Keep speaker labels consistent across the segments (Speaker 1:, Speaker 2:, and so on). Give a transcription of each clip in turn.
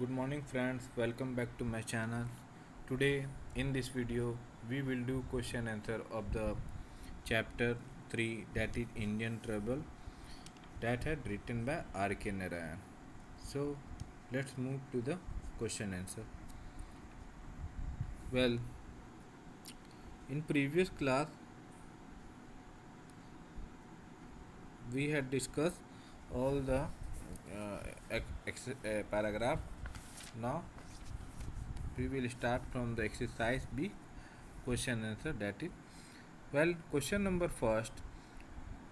Speaker 1: Good morning friends, welcome back to my channel. Today in this video we will do question answer of the chapter 3, that is Indian Trouble, that had written by R.K. Narayan. So let's move to the question answer. Well, in previous class we had discussed all the paragraph. Now we will start from the exercise B, question answer, that is, well, question number first,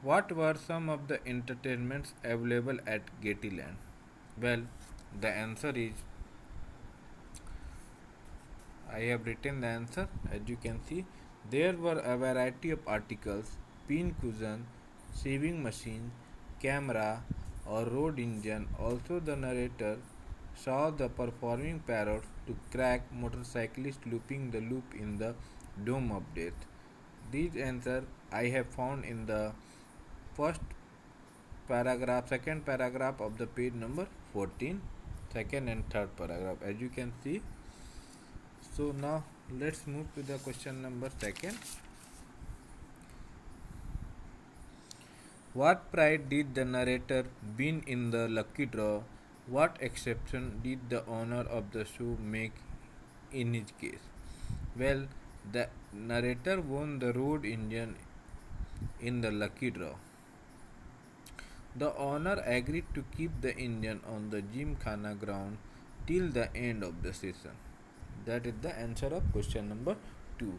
Speaker 1: what were some of the entertainments available at Gettyland? Well, the answer is, I have written the answer. As you can see, there were a variety of articles: pin cushion, sewing machine, camera, or road engine. Also, the narrator saw the performing parrots to crack motorcyclists looping the loop in the Dome of Death. These answers I have found in the first paragraph, second paragraph of the page number 14, second and third paragraph, as you can see. So now let's move to the question number second. What prize did the narrator win in the lucky draw? What exception did the owner of the show make in his case? Well, the narrator won the road engine in the lucky draw. The owner agreed to keep the engine on the Gymkhana ground till the end of the season. That is the answer of question number 2.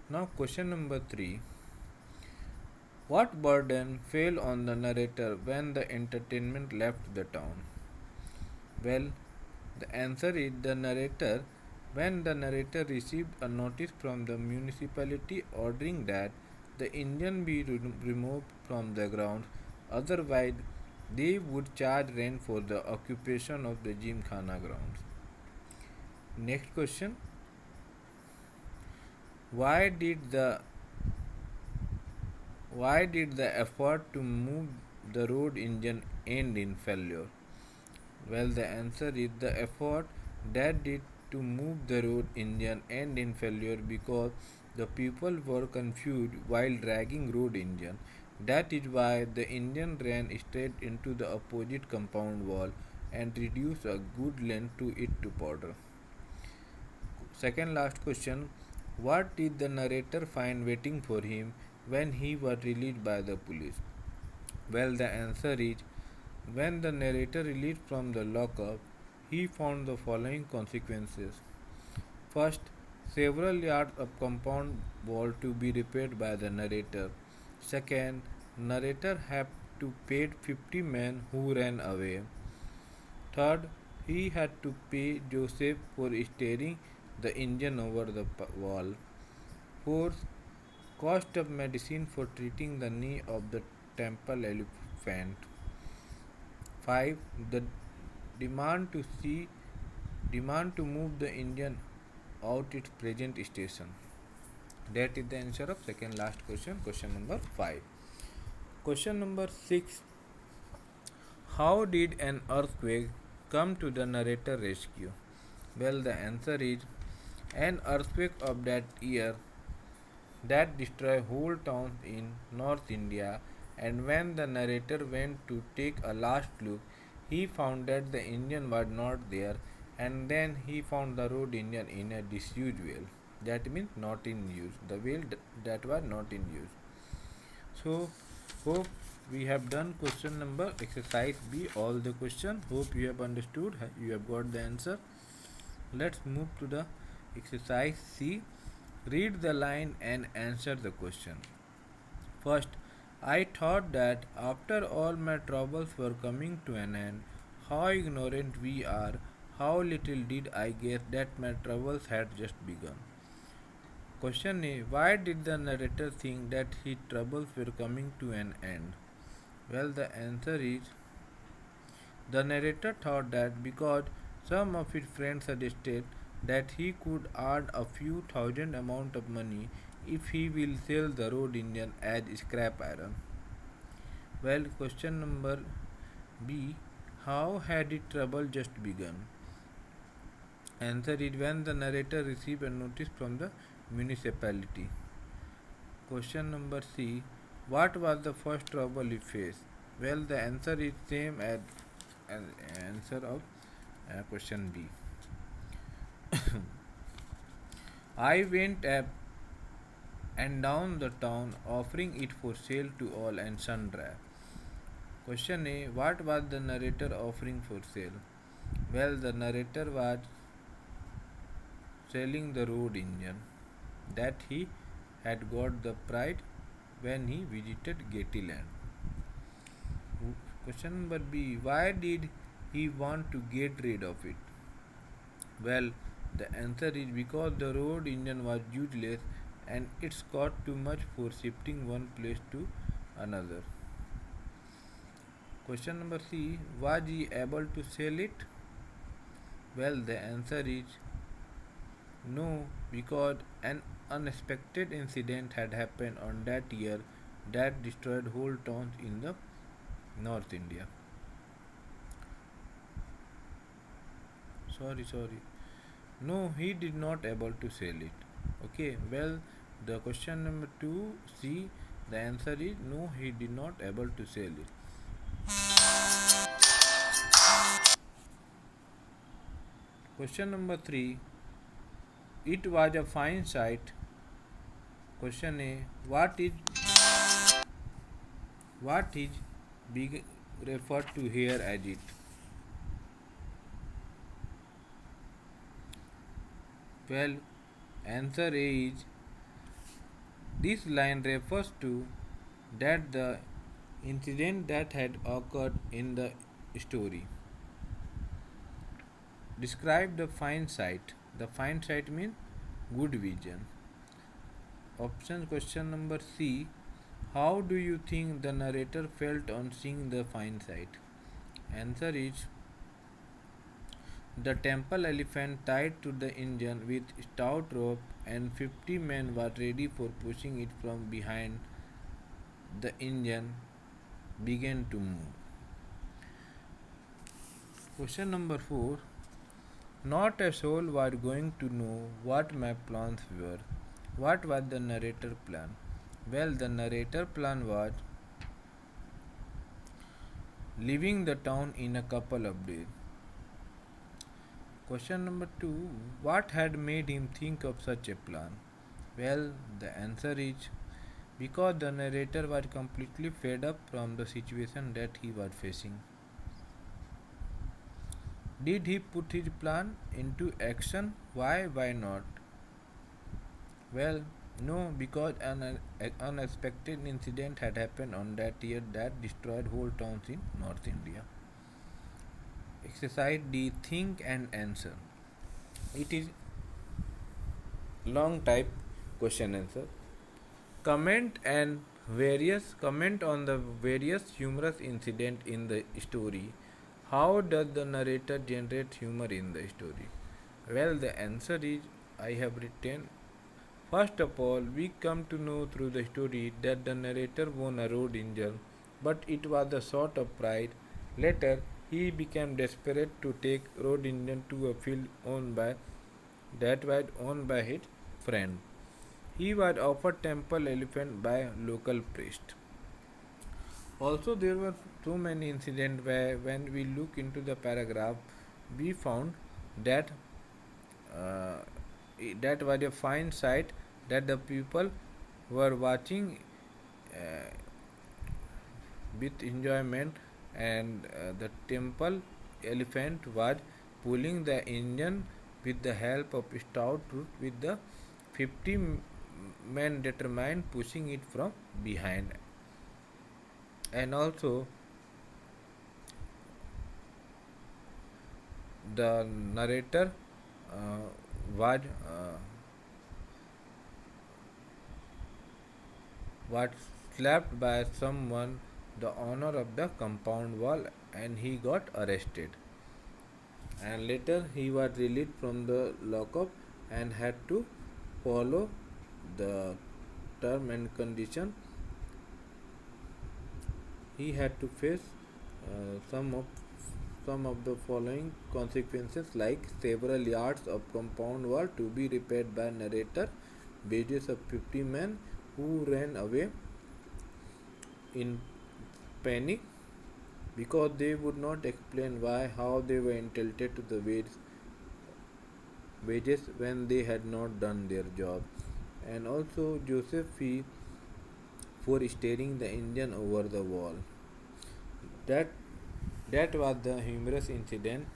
Speaker 1: Now question number 3. What burden fell on the narrator when the entertainment left the town? Well, the answer is when the narrator received a notice from the municipality ordering that the engine be removed from the ground, otherwise they would charge rent for the occupation of the Gymkhana grounds. Next question. Why did the effort to move the road engine end in failure? Well, the answer is the effort that did to move the road engine end in failure because the people were confused while dragging road engine. That is why the engine ran straight into the opposite compound wall and reduced a good length to it to powder. Second last question. What did the narrator find waiting for him when he was released by the police? Well, the answer is when the narrator released from the lockup, he found the following consequences. First, several yards of compound wall to be repaired by the narrator. Second, narrator had to pay 50 men who ran away. Third, he had to pay Joseph for steering the engine over the wall. Fourth, cost of medicine for treating the knee of the temple elephant. 5. The demand to see demand to move the engine out its present station. That is the answer of second last question, question number 5. Question number 6. How did an earthquake come to the narrator rescue? Well, the answer is an earthquake of that year that destroyed whole towns in North India, and when the narrator went to take a last look, he found that the engine was not there, and then he found the road engine in a disused wheel. That means not in use. The wheel that was not in use. So, hope we have done question number exercise B, all the question. Hope you have understood, you have got the answer. Let's move to the exercise C. Read the line and answer the question. First, I thought that after all my troubles were coming to an end, how ignorant we are, how little did I guess that my troubles had just begun. Question A. Why did the narrator think that his troubles were coming to an end? Well, the answer is the narrator thought that because some of his friends suggested that he could earn a few thousand amount of money if he will sell the road engine as scrap iron. Well, question number B. How had his trouble just begun? Answer is when the narrator received a notice from the municipality. Question number C. What was the first trouble he faced? Well, the answer is same as answer of question B. I went up and down the town offering it for sale to all and sundry. Question A. What was the narrator offering for sale? Well, the narrator was selling the road engine that he had got the pride when he visited Gettyland. Question number B. Why did he want to get rid of it? Well, the answer is because the road engine was useless and it's cost too much for shifting one place to another. Question number C. Was he able to sell it? Well, the answer is no, because an unexpected incident had happened on that year that destroyed whole towns in the North India. Sorry. No, he did not able to sell it. Okay, well, the question number 2 C, the answer is no, he did not able to sell it. Question number 3, it was a fine sight. Question A, what is being referred to here as it? Well, answer A is this line refers to that the incident that had occurred in the story. Describe the fine sight. The fine sight means good vision. Option question number C. How do you think the narrator felt on seeing the fine sight? Answer is the temple elephant tied to the engine with stout rope and 50 men were ready for pushing it from behind. The engine began to move. Question number 4. Not a soul was going to know what my plans were. What was the narrator plan? Well, the narrator plan was leaving the town in a couple of days. Question number 2. What had made him think of such a plan? Well, the answer is because the narrator was completely fed up from the situation that he was facing. Did he put his plan into action? Why not? Well, no, because an unexpected incident had happened on that year that destroyed whole towns in North India. Exercise D. Think and answer. It is long type question answer. Comment on the various humorous incident in the story. How does the narrator generate humor in the story? Well, the answer is I have written. First of all, we come to know through the story that the narrator won a road engine, but it was a sort of pride. Later, he became desperate to take road engine to a field owned by his friend. He was offered temple elephant by local priest. Also, there were so many incidents where, when we look into the paragraph, we found that uh, that was a fine sight that the people were watching uh, with enjoyment, and the temple elephant was pulling the engine with the help of stout root with the 50 men determined pushing it from behind. And also the narrator uh, was slapped by someone the owner of the compound wall and he got arrested, and later he was released from the lockup and had to follow the term and condition. He had to face some of some of the following consequences, like several yards of compound wall to be repaired by narrator, wages of 50 men who ran away in panic because they would not explain why how they were entitled to the wages when they had not done their job, and also Joseph fee for steering the engine over the wall. That that was the humorous incident,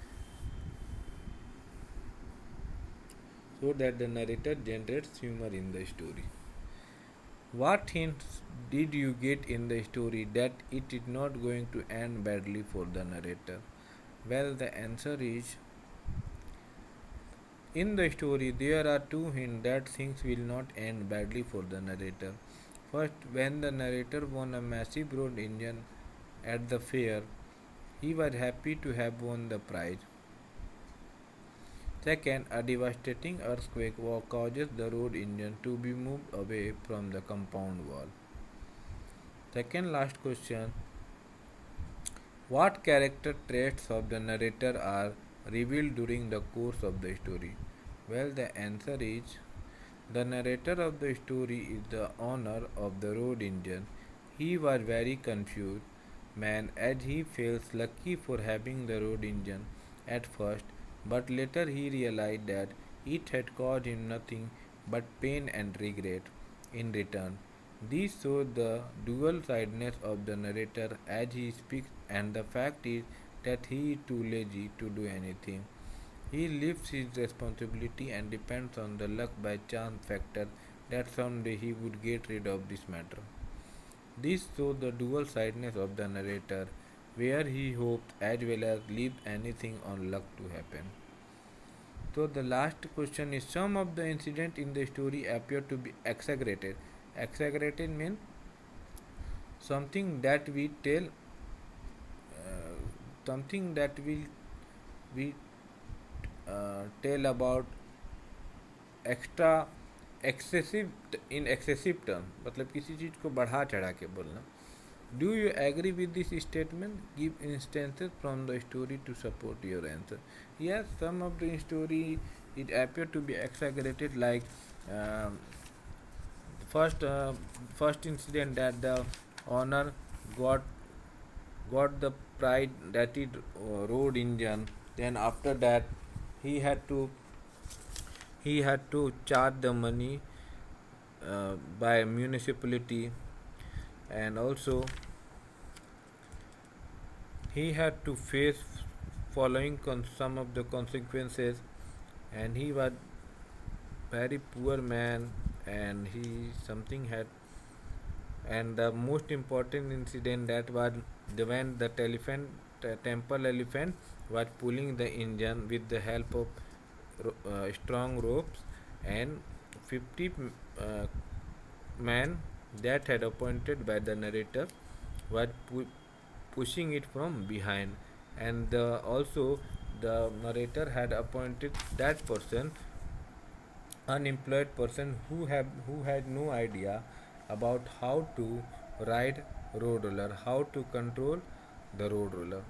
Speaker 1: so that the narrator generates humor in the story. What hints did you get in the story that it is not going to end badly for the narrator? Well, the answer is, in the story there are two hints that things will not end badly for the narrator. First, when the narrator won a massive road engine at the fair, he was happy to have won the prize. Second, a devastating earthquake causes the road engine to be moved away from the compound wall. Second last question, what character traits of the narrator are revealed during the course of the story? Well, the answer is, the narrator of the story is the owner of the road engine. He was very confused man as he feels lucky for having the road engine at first, but later he realized that it had caused him nothing but pain and regret in return. This shows the dual sidedness of the narrator as he speaks, and the fact is that he is too lazy to do anything. He lives his responsibility and depends on the luck by chance factor that someday he would get rid of this matter. This shows the dual sidedness of the narrator, where he hopes as well as leaves anything on luck to happen. So the last question is, some of the incidents in the story appear to be exaggerated. Exaggerated means something that we tell, something that we tell about extra excessive in excessive term, मतलब किसी चीज़ को बढ़ा चढ़ा के बोलना. Do you agree with this statement? Give instances from the story to support your answer. Yes, some of the story it appeared to be exaggerated, like first incident that the owner got the pride that it road engine. Then after that he had to charge the money by municipality, and also he had to face following some of the consequences, and he was very poor man, and he something had. And the most important incident that was when the temple elephant was pulling the engine with the help of strong ropes, and 50 men that had appointed by the narrator was pushing it from behind, and also the narrator had appointed that person, unemployed person, who had no idea about how to ride road roller, how to control the road roller.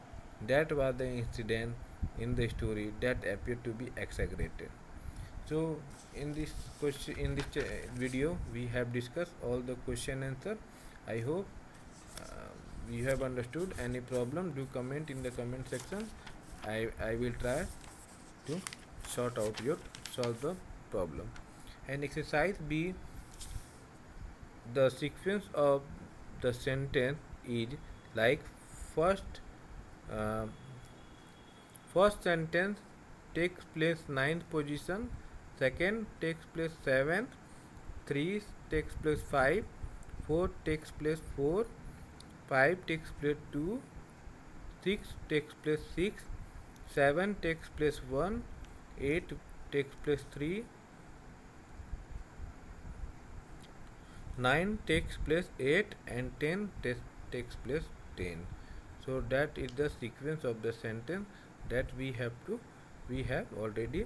Speaker 1: That was the incident in the story that appeared to be exaggerated. So in this video we have discussed all the question answer. I hope you have understood. Any problem, do comment in the comment section. I will try to solve the problem. And exercise B, the sequence of the sentence is like first sentence takes place 9th position, second takes place 7th, 3 takes place 5, 4 takes place 4, 5 takes place 2, 6 takes place 6, 7 takes place 1, 8 takes place 3, 9 takes place 8, and 10 takes place 10. So that is the sequence of the sentence that we have already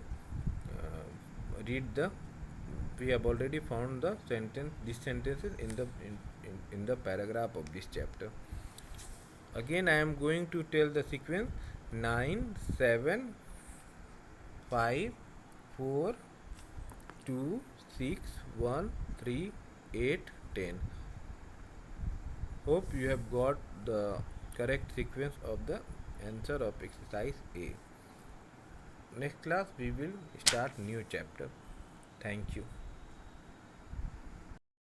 Speaker 1: we have already found the these sentences in the paragraph of this chapter. Again I am going to tell the sequence. 9, 7, 5, 4, 2, 6, 1, 3, 8, 10. Hope you have got the correct sequence of the answer of exercise A. Next class we will start new chapter. Thank you.